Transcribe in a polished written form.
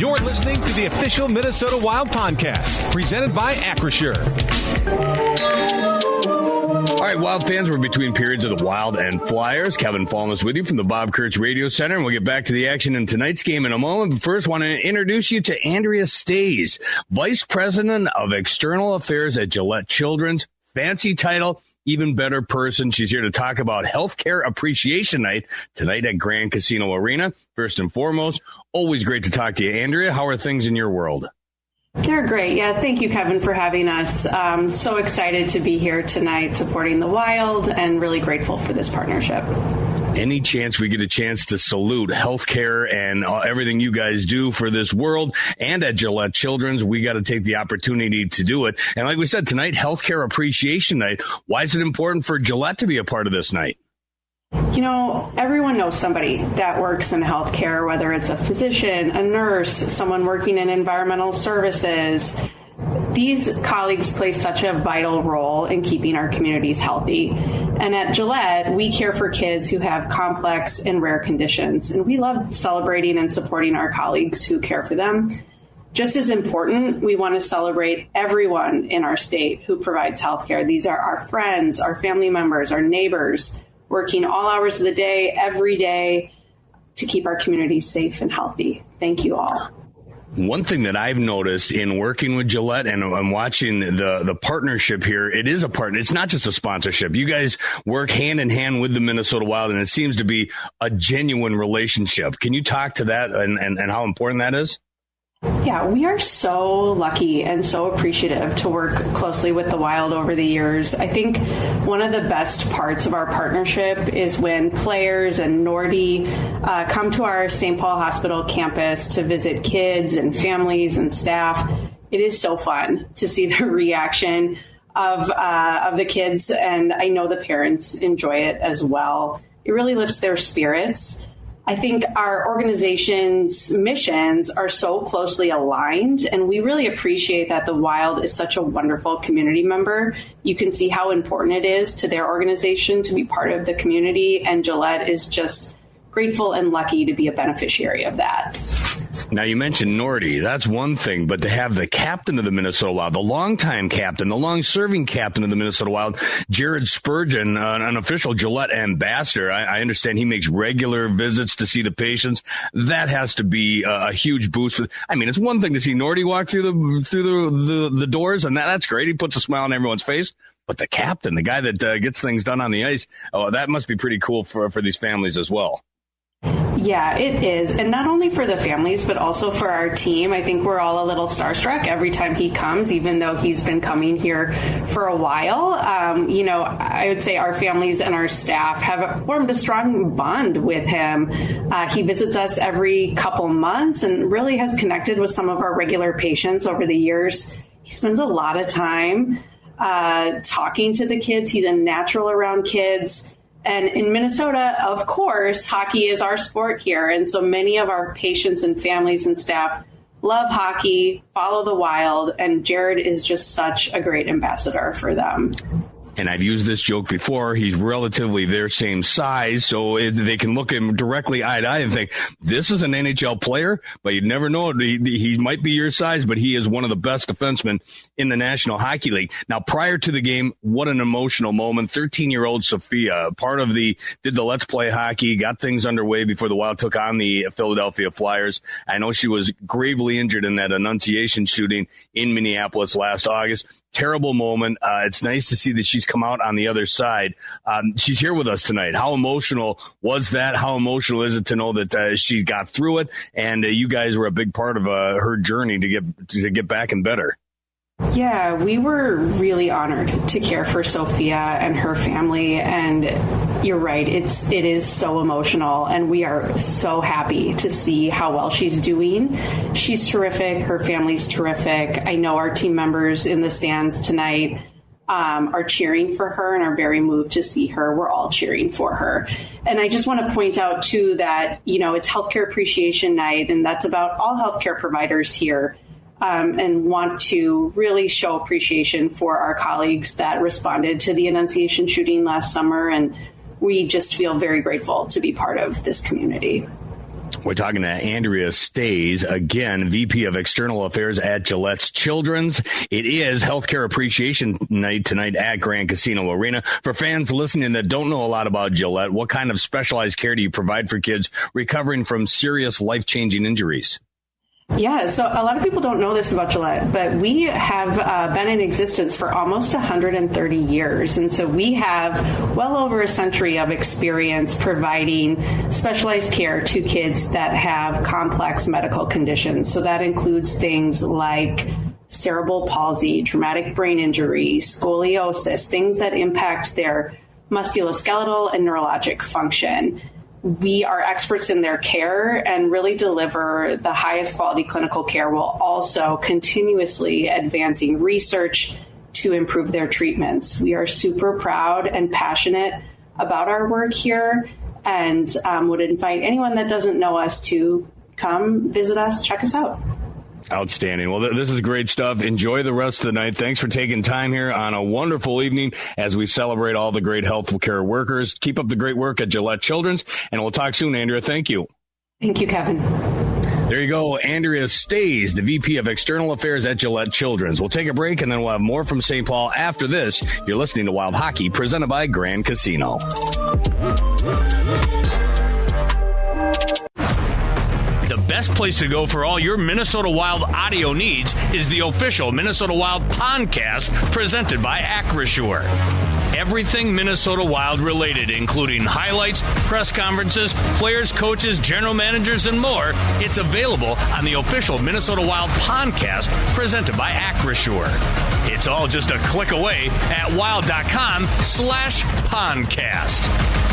You're listening to the official Minnesota Wild podcast, presented by Acrisure. All right, Wild fans, we're between periods of the Wild and Flyers. Kevin Fallness with you from the Bob Kurtz Radio Center, and we'll get back to the action in tonight's game in a moment. But first, I want to introduce you to Andrea Stays, Vice President of External Affairs at Gillete Children's. Fancy title, even better person. She's here to talk about Healthcare Appreciation Night tonight at Grand Casino Arena. First and foremost, always great to talk to you, Andrea. How are things in your world? They're great. Yeah, thank you, Kevin, for having us. So excited to be here tonight supporting the Wild and really grateful for this partnership. Any chance we get a chance to salute healthcare and everything you guys do for this world and at Gillete Children's, we got to take the opportunity to do it. And like we said, tonight, Healthcare Appreciation Night. Why is it important for Gillete to be a part of this night? You know, everyone knows somebody that works in healthcare, whether it's a physician, a nurse, someone working in environmental services. These colleagues play such a vital role in keeping our communities healthy. And at Gillete, we care for kids who have complex and rare conditions. And we love celebrating and supporting our colleagues who care for them. Just as important, we want to celebrate everyone in our state who provides healthcare. These are our friends, our family members, our neighbors, working all hours of the day, every day, to keep our communities safe and healthy. Thank you all. One thing that I've noticed in working with Gillete and I'm watching the partnership here, it is a partner. It's not just a sponsorship. You guys work hand in hand with the Minnesota Wild, and it seems to be a genuine relationship. Can you talk to that and how important that is? Yeah, we are so lucky and so appreciative to work closely with the Wild over the years. I think one of the best parts of our partnership is when players and Nordy come to our St. Paul Hospital campus to visit kids and families and staff. It is so fun to see the reaction of the kids, and I know the parents enjoy it as well. It really lifts their spirits. I think our organization's missions are so closely aligned, and we really appreciate that the Wild is such a wonderful community member. You can see how important it is to their organization to be part of the community, and Gillete is just grateful and lucky to be a beneficiary of that. Now, you mentioned Nordy. That's one thing, but to have the captain of the Minnesota Wild, the longtime captain, the long-serving captain of the Minnesota Wild, Jared Spurgeon, an official Gillete ambassador, I understand he makes regular visits to see the patients. That has to be a huge boost. It's one thing to see Nordy walk through the doors, and that's great. He puts a smile on everyone's face. But the captain, the guy that gets things done on the ice, that must be pretty cool for these families as well. Yeah, it is. And not only for the families, but also for our team. I think we're all a little starstruck every time he comes, even though he's been coming here for a while. I would say our families and our staff have formed a strong bond with him. He visits us every couple months and really has connected with some of our regular patients over the years. He spends a lot of time talking to the kids. He's a natural around kids. And in Minnesota, of course, hockey is our sport here. And so many of our patients and families and staff love hockey, follow the Wild, and Jared is just such a great ambassador for them. And I've used this joke before. He's relatively their same size, so they can look at him directly eye to eye and think, this is an NHL player, but you never know. He might be your size, but he is one of the best defensemen in the National Hockey League. Now, prior to the game, what an emotional moment. 13-year-old Sophia, part of did the Let's Play Hockey, got things underway before the Wild took on the Philadelphia Flyers. I know she was gravely injured in that Annunciation shooting in Minneapolis last August. Terrible moment. It's nice to see that she's come out on the other side. She's here with us tonight. How emotional was that? How emotional is it to know that she got through it and you guys were a big part of her journey to get back and better? Yeah, we were really honored to care for Sophia and her family, and you're right, it is so emotional, and we are so happy to see how well she's doing. She's terrific. Her family's terrific. I know our team members in the stands tonight are cheering for her and are very moved to see her. We're all cheering for her. And I just want to point out, too, that, it's Healthcare Appreciation Night, and that's about all healthcare providers here. And want to really show appreciation for our colleagues that responded to the Annunciation shooting last summer. And we just feel very grateful to be part of this community. We're talking to Andrea Stays, again, VP of External Affairs at Gillette Children's. It is Healthcare Appreciation Night tonight at Grand Casino Arena. For fans listening that don't know a lot about Gillette, what kind of specialized care do you provide for kids recovering from serious life-changing injuries? Yeah, so a lot of people don't know this about Gillette, but we have been in existence for almost 130 years. And so we have well over a century of experience providing specialized care to kids that have complex medical conditions. So that includes things like cerebral palsy, traumatic brain injury, scoliosis, things that impact their musculoskeletal and neurologic function. We are experts in their care and really deliver the highest quality clinical care while also continuously advancing research to improve their treatments. We are super proud and passionate about our work here and would invite anyone that doesn't know us to come visit us, check us out. Outstanding. Well, this is great stuff. Enjoy the rest of the night. Thanks for taking time here on a wonderful evening as we celebrate all the great healthcare workers. Keep up the great work at Gillette Children's, and we'll talk soon, Andrea. Thank you. Thank you, Kevin. There you go. Andrea Stays, the VP of External Affairs at Gillette Children's. We'll take a break, and then we'll have more from St. Paul after this. You're listening to Wild Hockey, presented by Grand Casino. The best place to go for all your Minnesota Wild audio needs is the official Minnesota Wild podcast presented by Acrisure. Everything Minnesota Wild related, including highlights, press conferences, players, coaches, general managers, and more. It's available on the official Minnesota Wild podcast presented by Acrisure. It's all just a click away at wild.com/podcast.